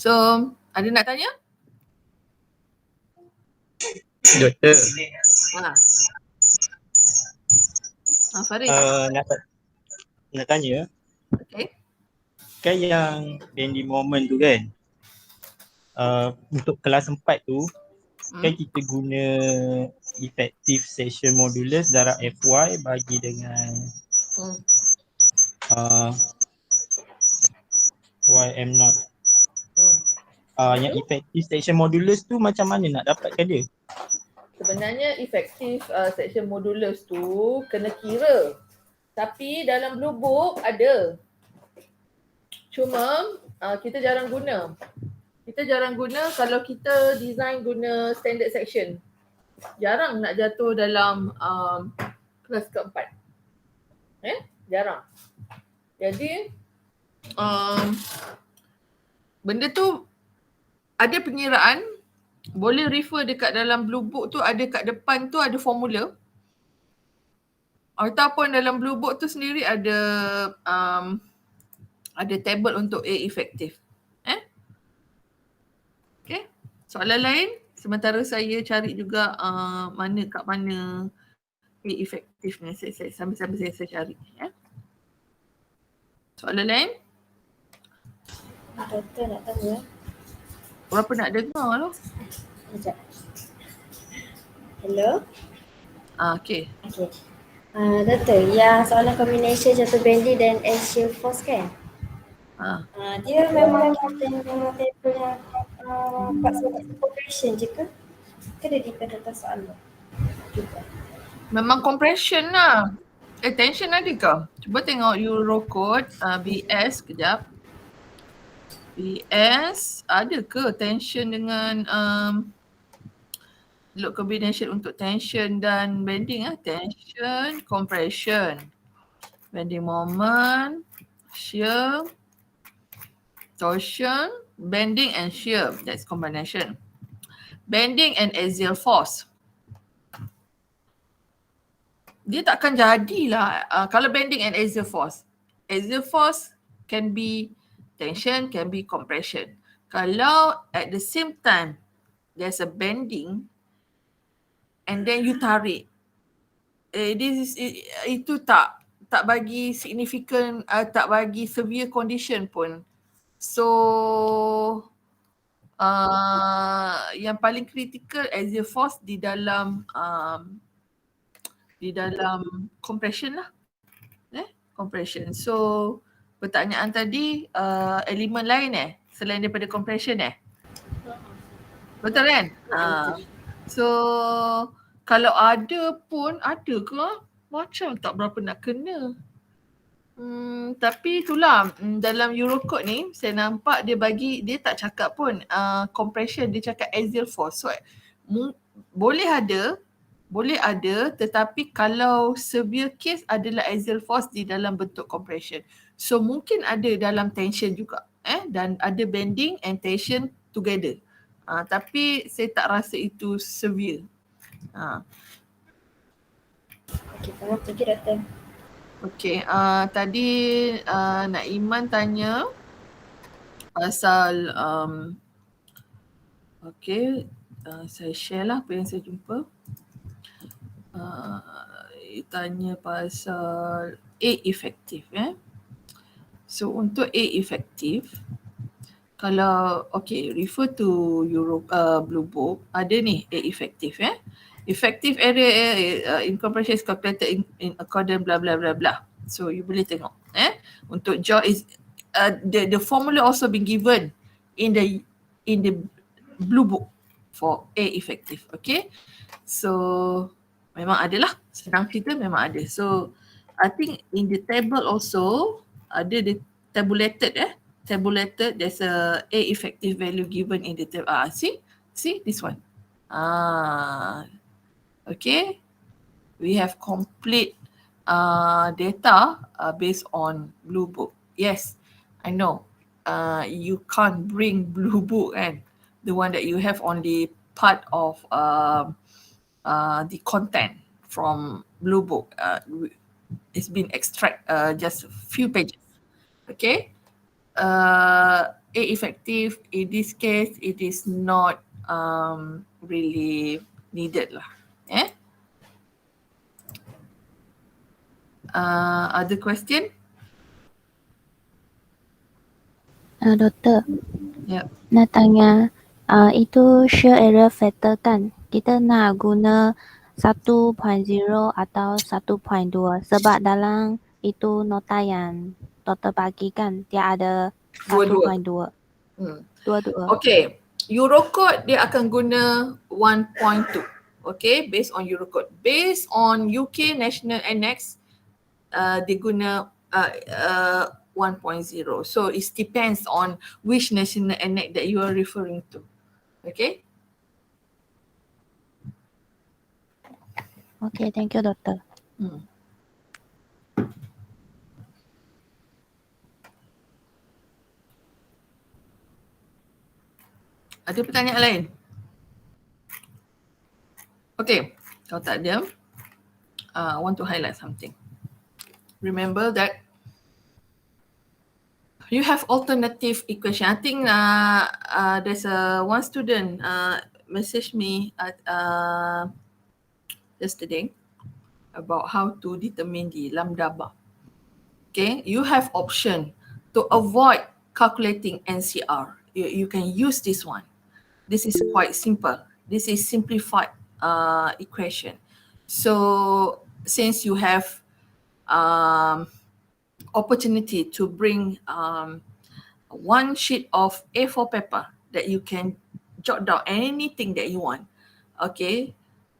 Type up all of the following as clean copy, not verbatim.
So, ada nak tanya? Doktor, Farid. nak tanya, Okay. kan yang bending moment tu kan, untuk kelas 4 tu, kan kita guna effective section modulus darab FY bagi dengan YM0. Yang effective section modulus tu macam mana nak dapatkan dia? Sebenarnya effective section modulus tu kena kira. Tapi dalam blue book ada. Cuma kita jarang guna. Kita jarang guna kalau kita design guna standard section. Jarang nak jatuh dalam kelas keempat. Jarang. Jadi benda tu ada pengiraan, boleh refer dekat dalam blue book tu, ada kat depan tu ada formula. Ataupun dalam blue book tu sendiri ada table untuk A effective. Okay. Soalan lain? Sementara saya cari juga kat mana A effective ni. Sambil-sambil saya cari. Soalan lain? Doktor nak tanya. Berapa nak dengar tu? Sekejap. Hello? Okay. Doktor, yang soalan combination jatuh bending dan axial force kan? Dia memang tengok table yang part compression je ke? Ke dia depend atas soalan juga? Memang compression lah. Tension ada ke? Cuba tengok Eurocode BS kejap. BS ada ke tension dengan load combination untuk tension dan bending tension, compression, bending moment, shear, torsion, bending and shear, that's combination. Bending and axial force. Dia takkan jadilah kalau bending and axial force. Axial force can be tension, can be compression. Kalau at the same time there's a bending and then you tarik, itu tak bagi significant, tak bagi severe condition pun. So yang paling critical axial force di dalam compression lah. Compression. So pertanyaan tadi elemen lain selain daripada compression betul kan? So kalau ada pun, ada ke? Macam tak berapa nak kena. Tapi itulah dalam Eurocode ni saya nampak dia tak cakap pun compression, dia cakap axial force. So boleh ada tetapi kalau severe case adalah axial force di dalam bentuk compression. So mungkin ada dalam tension juga dan ada bending and tension together. Tapi saya tak rasa itu severe. Okey, terima kasih doktor. Okey, tadi Nak Iman tanya pasal saya share lah apa yang saya jumpa. Tanya pasal A effective So untuk A effective, kalau refer to Blue Book, ada ni A effective effective area in compression is calculated in accordance blah blah blah blah. So you boleh tengok untuk jaw is the formula also been given in the Blue Book for A effective. Okay, so memang ada lah, senang cerita memang ada. So I think in the table also ada the tabulated there's a effective value given in the table. See this one. Okay, we have complete data based on Blue Book. Yes, I know you can't bring Blue Book the one that you have only part of the content from Blue Book. It's been extract just a few pages. Okay, A effective, in this case, it is not really needed lah. Other question? Doktor, Yep. nak tanya, itu shear area factor kan, kita nak guna 1.0 atau 1.2 sebab dalam itu nota yang doktor bagi kan, dia ada Dua-dua. 1.2. Dua-dua. Okay, Eurocode dia akan guna 1.2. Okay, based on Eurocode. Based on UK National Annex, dia guna 1.0. So it depends on which national annex that you are referring to. Okay. Okay, thank you, Doktor. Ada pertanyaan lain? Okay, kalau tak ada, I want to highlight something. Remember that you have alternative equation. I think there's one student messaged me yesterday about how to determine the lambda bar. Okay, you have option to avoid calculating NCR. You can use this one. This is quite simple. This is simplified equation. So since you have opportunity to bring one sheet of A4 paper that you can jot down anything that you want. Okay,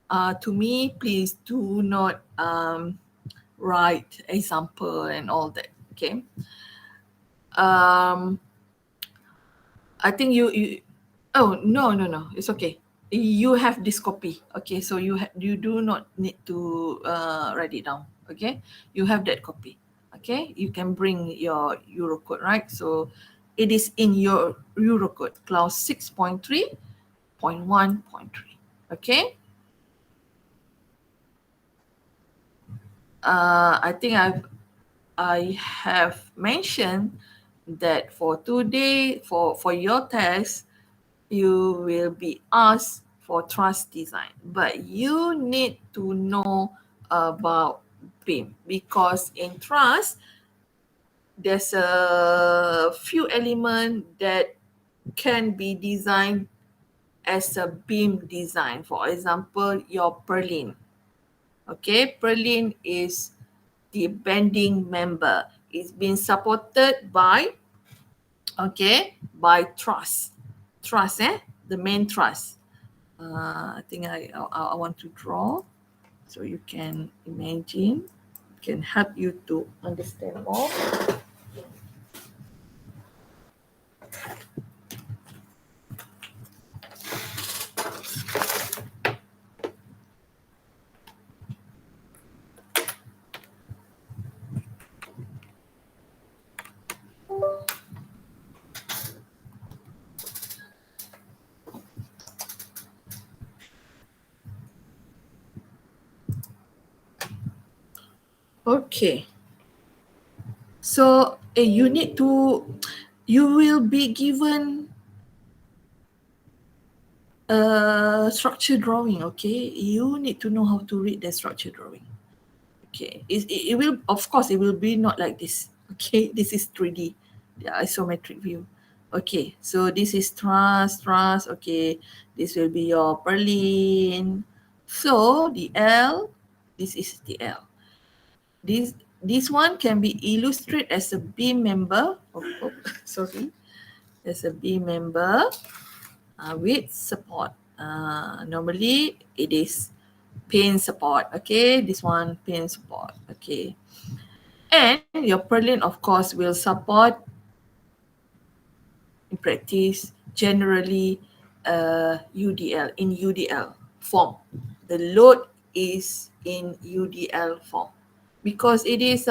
to me, please do not write example and all that. Okay. I think you oh no, it's okay. You have this copy. Okay, so you do not need to write it down. Okay, you have that copy. Okay, you can bring your Eurocode, right? So it is in your Eurocode, clause 6.3.1.3. Okay. I think I have mentioned that for today, for your test, you will be asked for truss design, but you need to know about beam, because in truss there's a few elements that can be designed as a beam design. For example, your purlin. Okay, purlin is the bending member. It's been supported by truss. Truss, the main truss. I think I want to draw so you can imagine, can help you to understand more. Okay. So you will be given a structure drawing, okay? You need to know how to read the structure drawing. Okay, it will, of course, it will be not like this. Okay, this is 3D, the isometric view. Okay, so this is truss. Okay, this will be your purlin. So the L, this is the L. This one can be illustrated as a beam member. Sorry, as a beam member with support. Normally it is pin support. Okay, this one pin support. Okay, and your purlin, of course, will support in practice generally UDL, in UDL form. The load is in UDL form because it is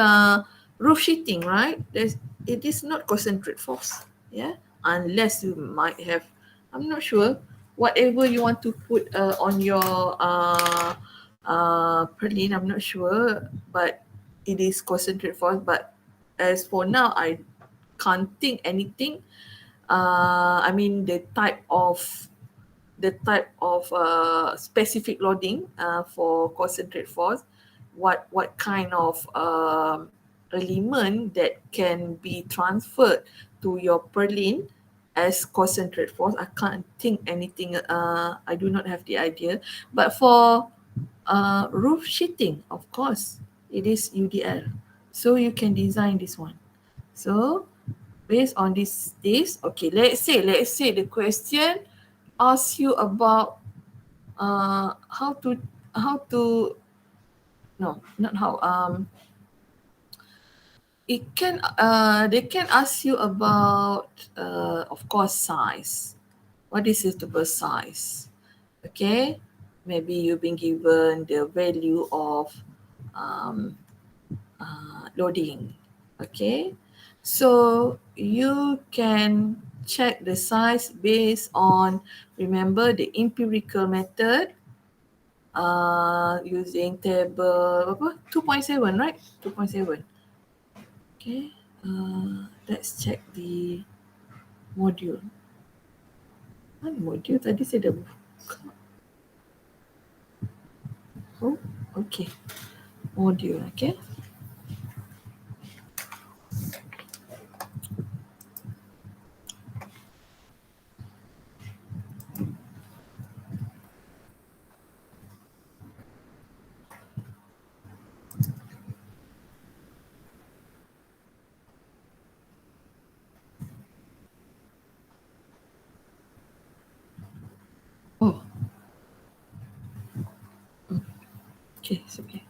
roof sheeting, right? It is not concentrate force, yeah, unless you might have, I'm not sure, whatever you want to put on your purlin, I'm not sure, but it is concentrate force. But as for now, I can't think anything I mean the type of specific loading for concentrate force, what kind of element that can be transferred to your purlin as concentrate force. I can't think anything. I do not have the idea. But for roof sheeting, of course, it is UDL. So you can design this one. So based on this, okay, let's say the question asks you about how to no, not how, it can they can ask you about of course size. What is suitable size? Okay, maybe you've been given the value of loading. Okay, so you can check the size based on, remember, the empirical method using table 2.7, right? 2.7. Okay, let's check the module. Mana module tadi saya dah buka. Oh, okay. Module, okay. Oh. Okay, it's okay.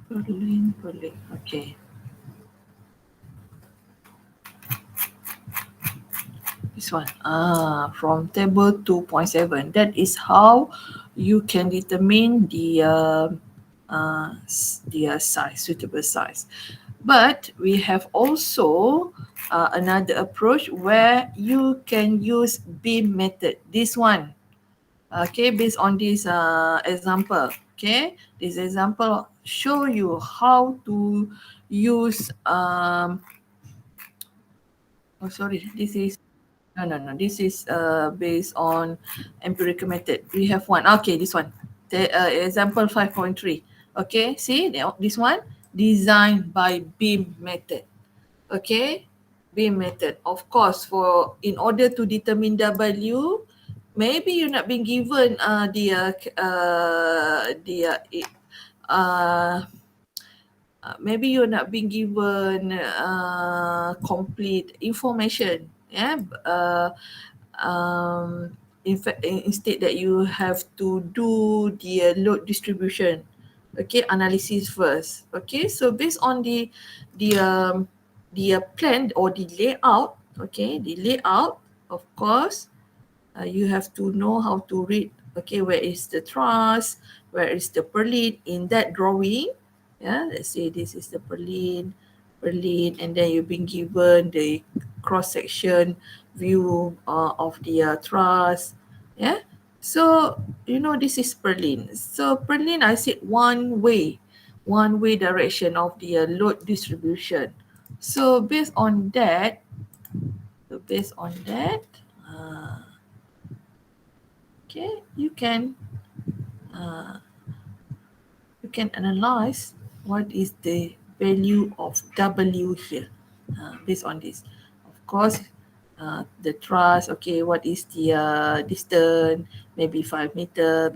Purlin. Okay. This one. From table 2.7. That is how you can determine the size, suitable size. But we have also another approach where you can use beam method. This one. Okay, based on this example. Okay, this example show you how to use this is this is based on empirical method. We have one. Okay, this one, the example 5.3. Okay, see this one, designed by beam method. Okay, beam method. Of course, in order to determine W, maybe you're not being given maybe you're not being given complete information. Yeah. In fact, instead that you have to do the load distribution, okay, analysis first. Okay, so based on the plan or the layout, okay, the layout, of course, you have to know how to read. Okay, where is the truss, where is the purlin in that drawing. Yeah, let's say this is the purlin, and then you've been given the cross-section view of the truss. Yeah, so you know this is purlin. So purlin, I said one way direction of the load distribution. So based on that, okay, you can analyze what is the value of W here based on this. Of course, the truss, okay, what is the distance, maybe 5 meter,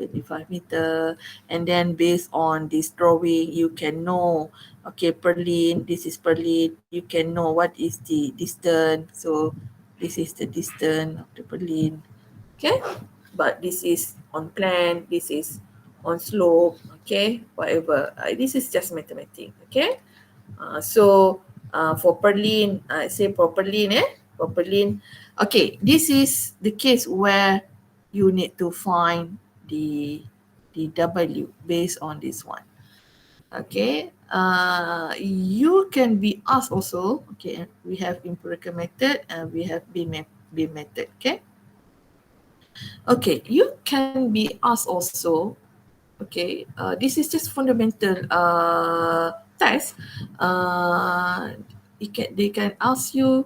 and then based on this drawing, you can know, okay, purlin, this is purlin, you can know what is the distance. So this is the distance of the purlin, okay, but this is on plan, this is on slope, okay, whatever. This is just mathematics, okay. So for purlin, say for purlin, okay, this is the case where you need to find the W based on this one. Okay, you can be asked also. Okay, we have empirical method and we have beam method. Okay. Okay, you can be asked also. Okay, this is just fundamental test. They can ask you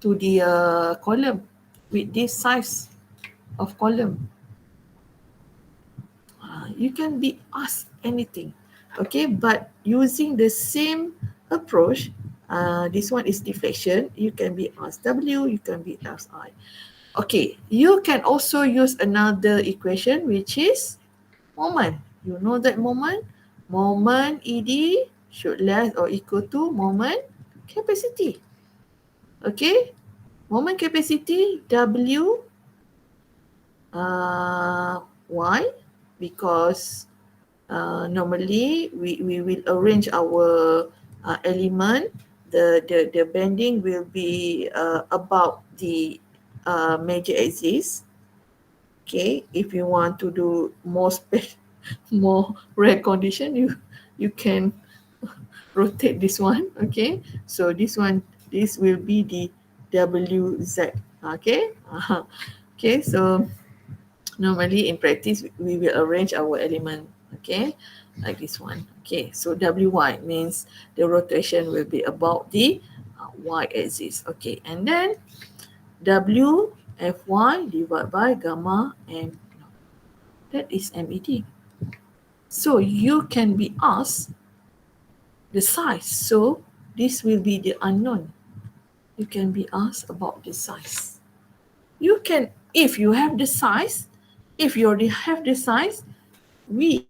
to the column with this size of column. You can be asked anything, okay, but using the same approach, this one is deflection, you can be asked W, you can be asked I. Okay, you can also use another equation which is moment. You know that moment? Moment ED should less or equal to moment capacity. Okay, moment capacity W Y, because normally we will arrange our element. The bending will be about the major axis. Okay, if you want to do more rare condition, you can rotate this one. Okay, so this will be the WZ. Okay, okay, so normally in practice we will arrange our element, okay, like this one. Okay, so WY means the rotation will be about the Y axis. Okay, and then W Fy divided by gamma M. That is MED. So you can be asked the size. So this will be the unknown. You can be asked about the size. You can, if you have the size, if you already have the size, we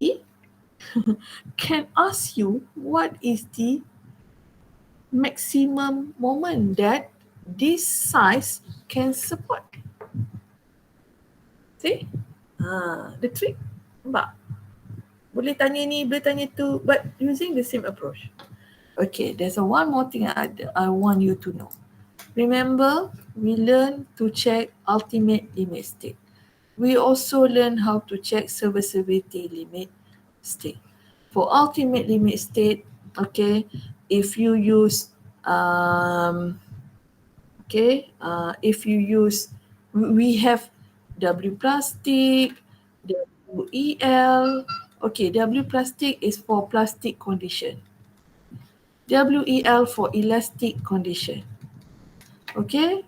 can ask you what is the maximum moment that this size can support. See? The trick. Nampak? Boleh tanya ni, boleh tanya tu, but using the same approach. Okay, there's one more thing I want you to know. Remember, we learn to check ultimate limit state. We also learn how to check serviceability limit state. For ultimate limit state, okay, if you use we have W plastic, WEL. Okay, W plastic is for plastic condition. WEL for elastic condition. Okay,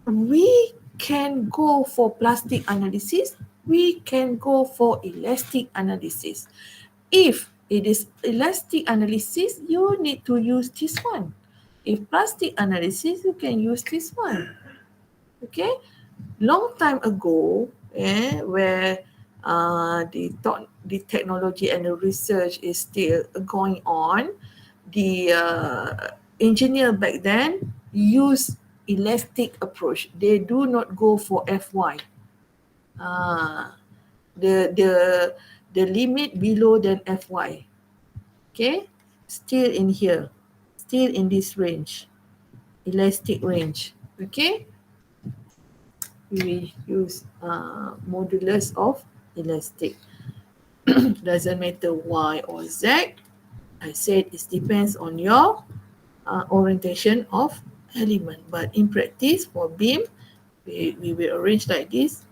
we can go for plastic analysis, we can go for elastic analysis. If it is elastic analysis, you need to use this one. If plastic analysis, you can use this one. Okay, long time ago, where the technology and the research is still going on, the engineer back then used elastic approach. They do not go for Fy. The limit below than Fy. Okay, still in here, still in this range, elastic range. Okay, we use modulus of elastic. Doesn't matter Y or Z. I said it depends on your orientation of element, but in practice for beam, we will arrange like this,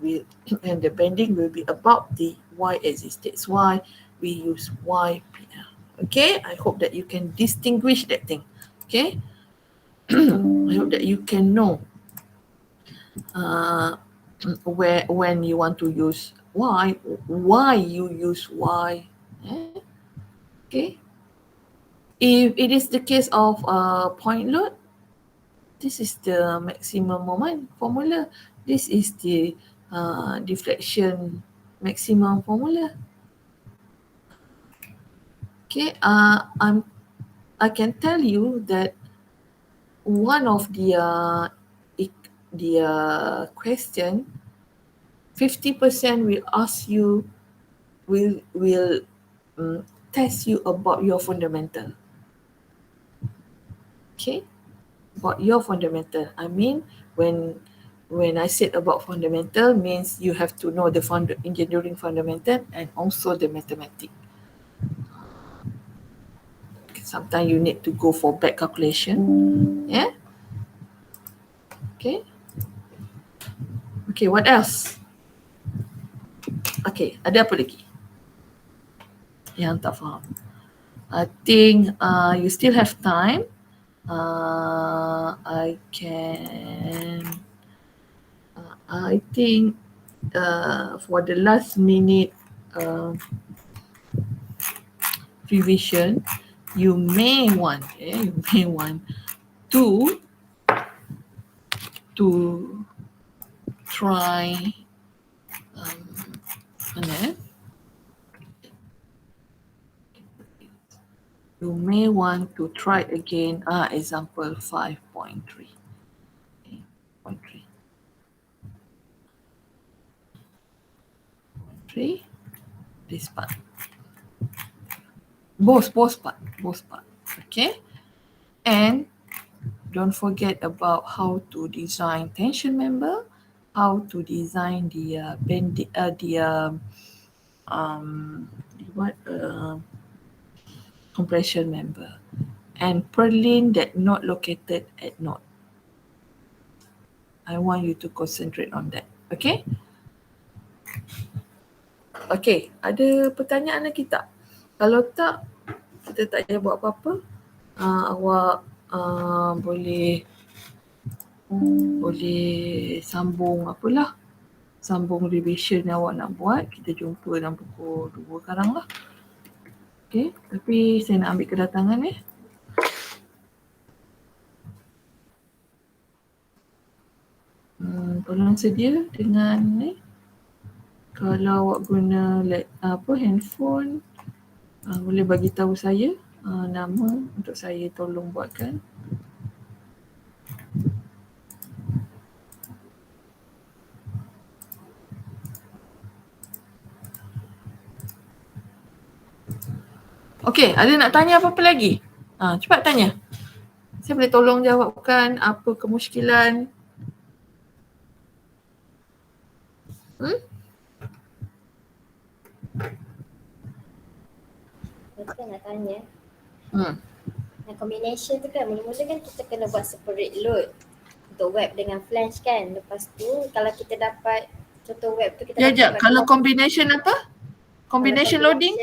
and the bending will be about the Y axis. That's why we use YPL. Okay, I hope that you can distinguish that thing. Okay, I hope that you can know when you want to use Y, why you use Y. Okay, if it is the case of point load, this is the maximum moment formula. This is the deflection maximum formula. Okay, I can tell you that one of the question, 50% will ask you, will test you about your fundamental. Okay, about your fundamental. I mean, when I said about fundamental, means you have to know the engineering fundamental and also the mathematics. Sometimes you need to go for back calculation. Yeah. Okay. Okay, what else? Okay, ada apa lagi yang tak faham? I think you still have time I can, I think for the last minute revision, you may want to try mana eh? You may want to try again example 5.3. Okay, 5.3. 3 this part. Both part. Okay. And don't forget about how to design tension member, how to design the compression member, and purlin that not located at node. I want you to concentrate on that. Okay? Okay, ada pertanyaan lagi tak? Kalau tak, kita tak payah buat apa-apa. Awak boleh sambung apalah. Sambung revision yang awak nak buat. Kita jumpa dalam pukul 2 sekarang lah. Okay, tapi saya nak ambil kedatangan tolong sedia dengan kalau awak guna handphone, boleh bagi tahu saya nama untuk saya tolong buatkan. Okey, ada nak tanya apa-apa lagi? Cepat tanya. Saya boleh tolong jawabkan apa kemusykilan. Saya nak tanya. Yang combination tu kan, mula-mula kan kita kena buat separate load untuk web dengan flange kan. Lepas tu kalau kita dapat contoh web tu kita dapat. Kalau combination apa? Combination loading?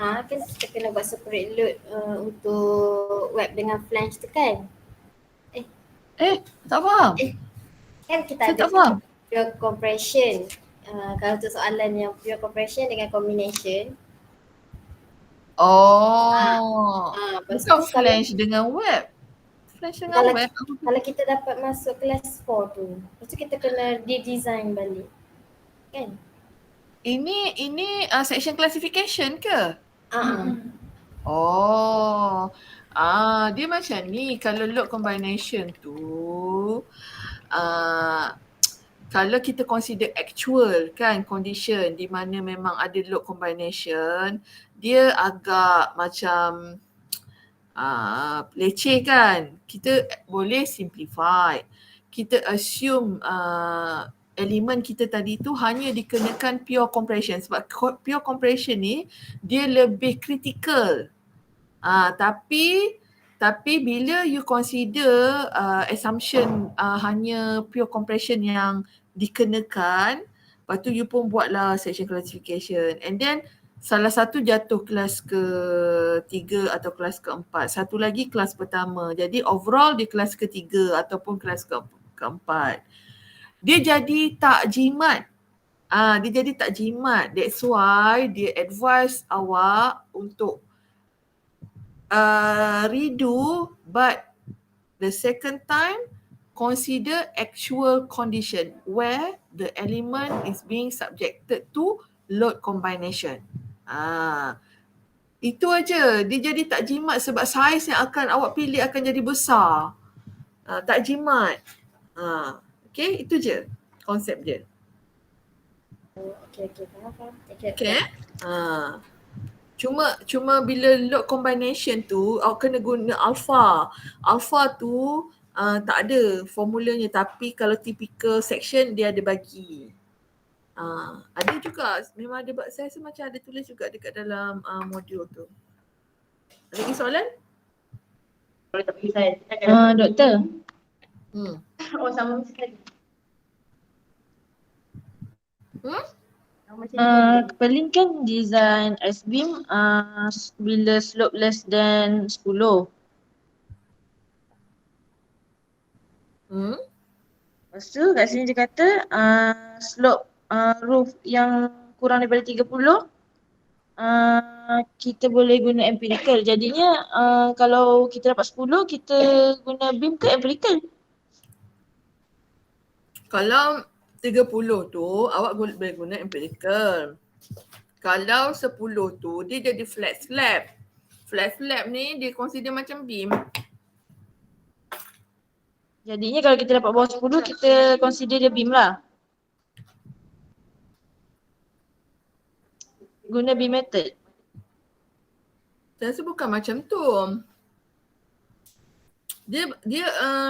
Kan kita kena buat separate load untuk web dengan flange tu kan. Tak faham. Kan kita ada pure compression. Kalau tu soalan yang pure compression dengan combination. Bukan flange dengan web. Flange dengan web. Kalau kita dapat masuk kelas 4 tu, lepas tu kita kena redesign balik. Kan? Ini section classification ke? Dia macam ni. Kalau load combination tu, kalau kita consider actual kan condition di mana memang ada load combination, dia agak macam leceh kan. Kita boleh simplify. Kita assume elemen kita tadi tu hanya dikenakan pure compression, sebab pure compression ni dia lebih critical. Tapi bila you consider assumption hanya pure compression yang dikenakan, lepas tu you pun buatlah section classification, and then salah satu jatuh kelas ke-3 atau kelas ke-4, satu lagi kelas pertama. Jadi overall di kelas ke-3 ataupun kelas ke-4. Dia jadi tak jimat. That's why dia advise awak untuk redo, but the second time consider actual condition where the element is being subjected to load combination. Itu aja. Dia jadi tak jimat sebab saiz yang akan awak pilih akan jadi besar. Tak jimat. Okay, itu je konsep dia. Faham. Okay. Cuma bila load combination tu awak kena guna alpha. Alpha tu tak ada formulanya, tapi kalau typical section dia ada bagi. Ada juga, memang ada, saya rasa macam ada tulis juga dekat dalam modul tu. Ada lagi soalan? Doktor. Sama sekali. Perlin kan design S-beam bila slope less than 10. Lepas tu kat sini dia kata slope roof yang kurang daripada 30 kita boleh guna empirical. Jadinya kalau kita dapat 10 kita guna beam ke empirical? Kalau 30 tu awak boleh guna empirical. Kalau 10 tu dia jadi flat slab. Flat slab ni dia consider macam beam. Jadinya kalau kita dapat bawah 10 kita consider dia beam lah. Guna beam method. Saya rasa bukan macam tu. Dia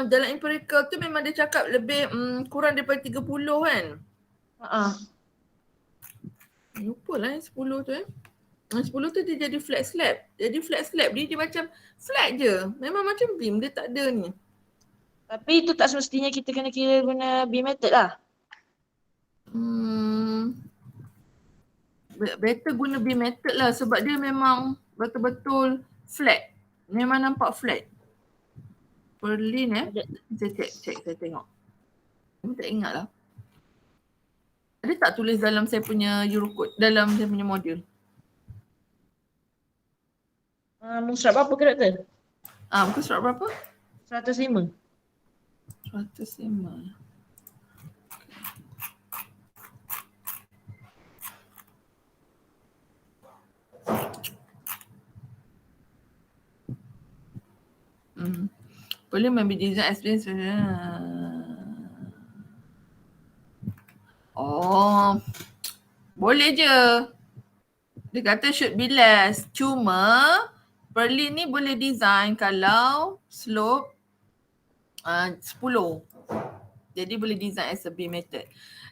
dalam empirical tu memang dia cakap lebih kurang daripada 30 kan. Lupa lah yang 10 tu Yang 10 tu dia jadi flat slab. Jadi flat slab dia macam flat je. Memang macam beam, dia tak ada ni. Tapi itu tak semestinya kita kena kira guna beam method lah. Better guna beam method lah sebab dia memang betul-betul flat. Memang nampak flat. Berlin Saya cek, saya tengok. Saya tak ingat lah. Ada tak tulis dalam saya punya Eurocode, dalam saya punya modul? Muka surat berapa ke doktor? Muka surat berapa? 105. 105. Boleh member design experience. Oh, boleh je. Dia kata should be less. Cuma Berlin ni boleh design kalau slope 10. Jadi boleh design as a beam method.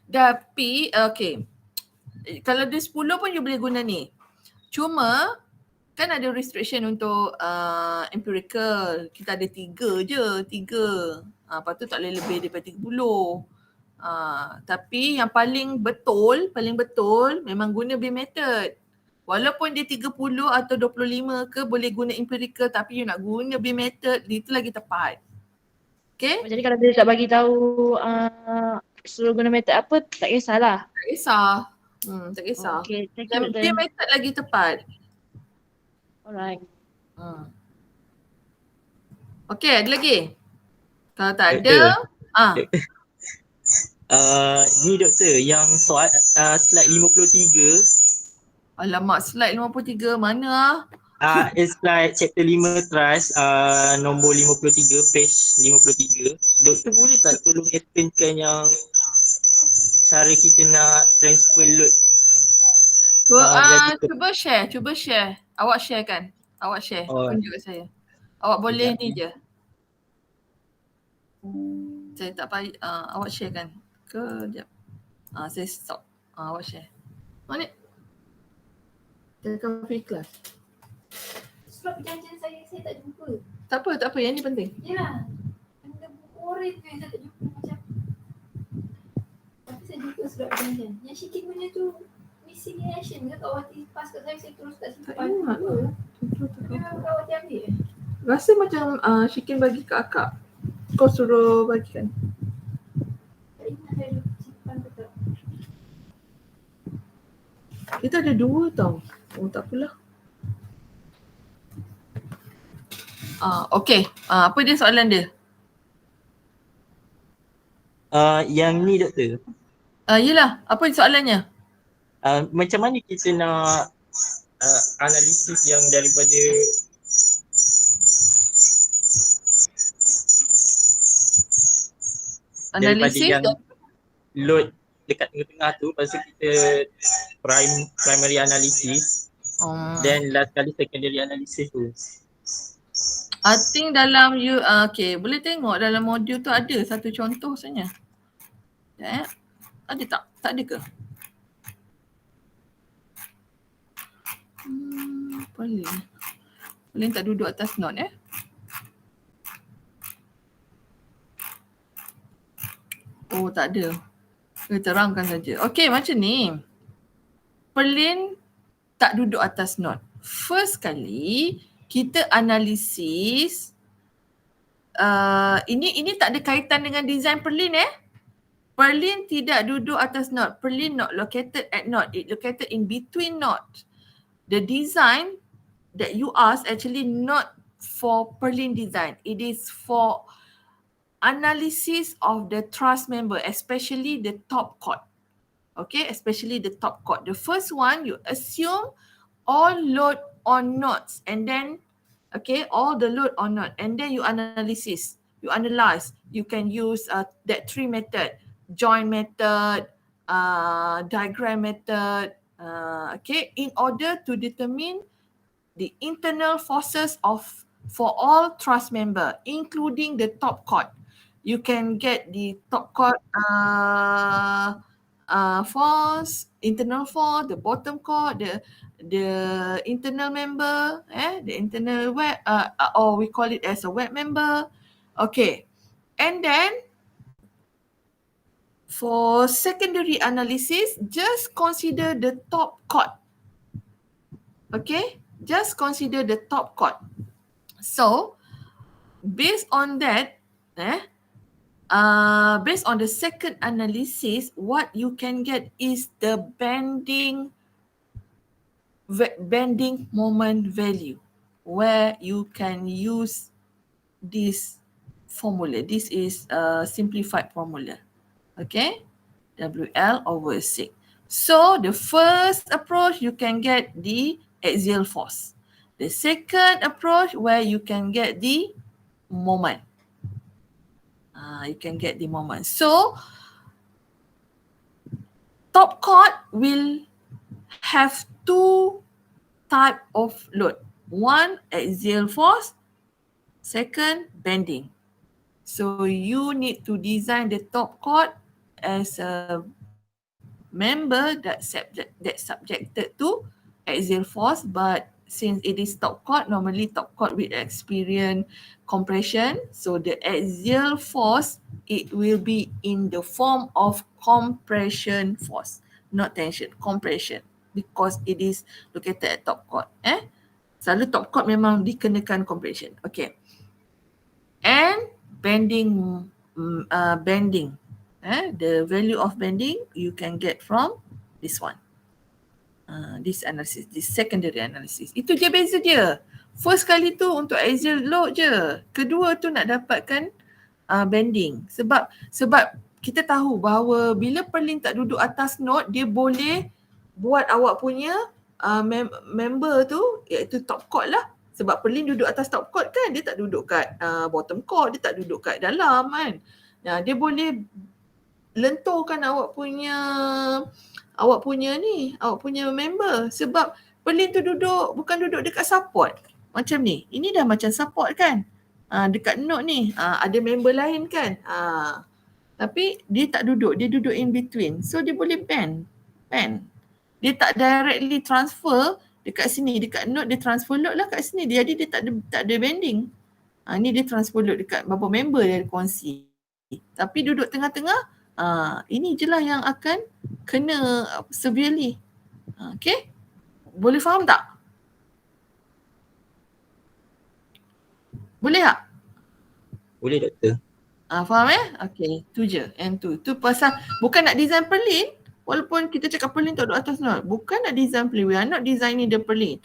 Tapi okay. Kalau dia 10 pun you boleh guna ni. Cuma kan ada restriction untuk empirical. Kita ada 3 je. 3. Lepas tu tak boleh lebih daripada 30. Tapi yang paling betul memang guna beam method. Walaupun dia 30 atau 25 ke boleh guna empirical tapi you nak guna beam method, itu lagi tepat. Okay? Jadi kalau dia tak bagi tahu suruh guna method apa, tak kisahlah. Tak kisah. Tak kisah. Okay, thank you. Beam method lagi tepat. Alright. Okay, ada lagi? Kalau tak ada, ni doktor, yang soal slide 53. Alamak, slide 53 mana Slide chapter 5 trust nombor 53, page 53. Doktor boleh tak tolong explainkan yang cara kita nak transfer load? Cuba share. Awak share kan? Awak share. Tunjuk saya. Awak boleh ni je. Saya tak payah. Awak share kan? Kejap. Saya stop. Awak share. Mana? Tekan free class. Sebab perjanjian saya tak jumpa. Tak apa. Yang ni penting. Ya. Ada buku oren tu yang saya tak jumpa macam. Tapi saya jumpa surat perjanjian. Yang Syikin punya tu missing in action ke Kawati pas kat saya terus tak simpan. Tak ingat. Tapi memang Kawati ambil Rasa macam Syikin bagi ke akak. Kau suruh bagikan. Tak ingat saya simpan ke tak. Kita ada 2 tau. Oh tak apalah. Okay. Apa dia soalan dia? Yang ni doktor. Yelah. Apa soalannya? Macam mana kita nak analisis yang daripada yang load dekat tengah-tengah tu, lepas tu kita primary analysis, then last kali secondary analysis tu. I think dalam okay, boleh tengok dalam modul tu ada satu contoh sebenarnya. Ada tak? Tak ada ke? Boleh tak duduk atas note Oh tak ada. Kita terangkan saja. Okay, macam ni. Perlin tak duduk atas note. First kali kita analisis ini tak ada kaitan dengan design Perlin Perlin tidak duduk atas node. Perlin not located at node. It located in between node. The design that you ask actually not for Perlin design. It is for analysis of the trust member, especially the top chord. Okay, especially the top chord. The first one, you assume all load on nodes and then, okay, all the load on node and then you analysis. You analyze. You can use that three method. Join method, diagram method, okay, in order to determine the internal forces for all trust member, including the top chord. You can get the top chord force, internal force, the bottom chord, the internal member, the internal web, or we call it as a web member. Okay, and then for secondary analysis, just consider the top chord. Okay, just consider the top chord. So, based on that, based on the second analysis, what you can get is the bending moment value, where you can use this formula. This is a simplified formula. Okay, WL/6. So the first approach, you can get the axial force. The second approach, where you can get the moment. You can get the moment. So top chord will have two type of load. One, axial force. Second, bending. So you need to design the top chord as a member that subjected to axial force, but since it is top chord, normally top chord will experience compression. So the axial force, it will be in the form of compression force, not tension, compression, because it is located at top chord. Selalu top chord memang dikenakan compression. Okay. And bending, the value of bending you can get from this one. This analysis, this secondary analysis. Itu je beza dia. First kali tu untuk axial load je. Kedua tu nak dapatkan bending. Sebab kita tahu bahawa bila Perlin tak duduk atas node, dia boleh buat awak punya member tu, iaitu top chord lah. Sebab Perlin duduk atas top chord kan, dia tak duduk kat bottom chord, dia tak duduk kat dalam kan. Dia boleh lenturkan awak punya member, sebab Perlin tu bukan duduk dekat support macam ni. Ini dah macam support kan. Dekat node ni ada member lain kan. Tapi dia tak duduk, dia duduk in between. So dia boleh bend. Dia tak directly transfer dekat sini, dekat node dia transfer load lah kat sini. Jadi dia tak ada bending. Ni dia transfer load dekat beberapa member dia ada kongsi. Tapi duduk tengah-tengah, ini je lah yang akan kena severely. Okay? Boleh faham tak? Boleh tak? Boleh doktor. Faham Okay, tu je. And tu pasal bukan nak design Perlin. Walaupun kita cakap Perlin tak duduk atas node. Bukan nak design Perlin. We are not designing the Perlin.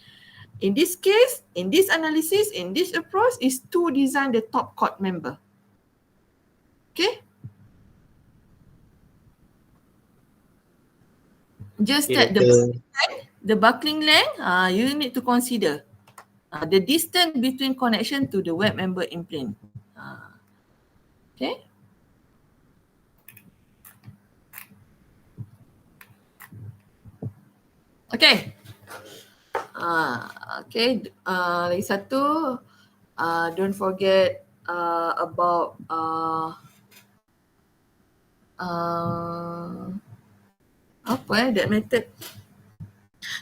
In this case, in this analysis, in this approach is to design the top chord member. Okay? Just that the buckling length, you need to consider the distance between connection to the web member in plane. Okay. Okay. Okay. Lagi satu, don't forget about that method,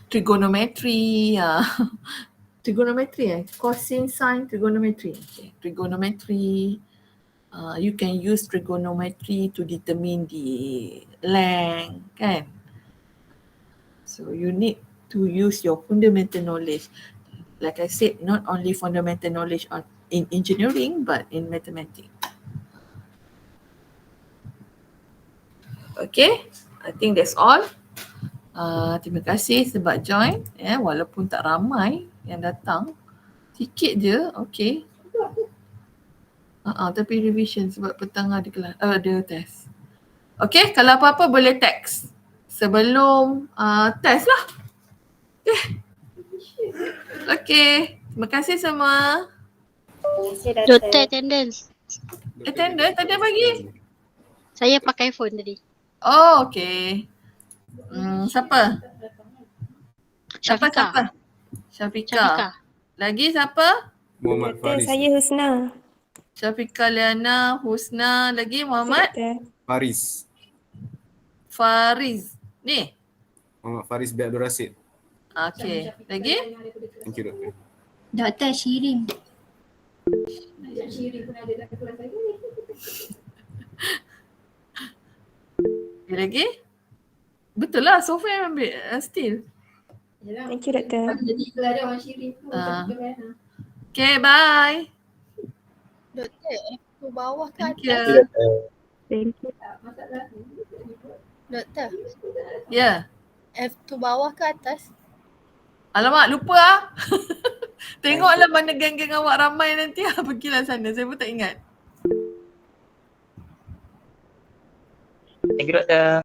trigonometry, cosine, sine, trigonometry. Okay. Trigonometry, you can use trigonometry to determine the length, kan? So you need to use your fundamental knowledge. Like I said, not only fundamental knowledge in engineering but in mathematics. Okay, I think that's all. Terima kasih sebab join. Walaupun tak ramai yang datang. Sikit je, okay. Tapi revision sebab petang ada kelas, ada test. Okay, kalau apa-apa boleh text sebelum test lah. Okay, terima kasih semua. Terima kasih Doktor attendance. Attendance tadi bagi? Saya pakai phone tadi. Oh, okay. Siapa? Syafiqah. Syafiqah. Lagi siapa? Muhammad Faris. Saya Husna. Syafiqah Liana, Husna, lagi Muhammad? Faris. Fariz. Ni? Muhammad Faris bin Abdul Rasid. Okay. Lagi? Thank you, doktor. Doktor Shirin. Lagi? Betul lah, Sofa yang ambil still. Thank you, doktor. Okay, bye. Doktor, F2 bawah ke Thank atas? you. Thank you. Doktor, Ya. F2 bawah ke atas? Alamak, lupa lah. Tengoklah mana geng-geng awak ramai nanti lah. Pergilah sana. Saya pun tak ingat. Thank you, doktor.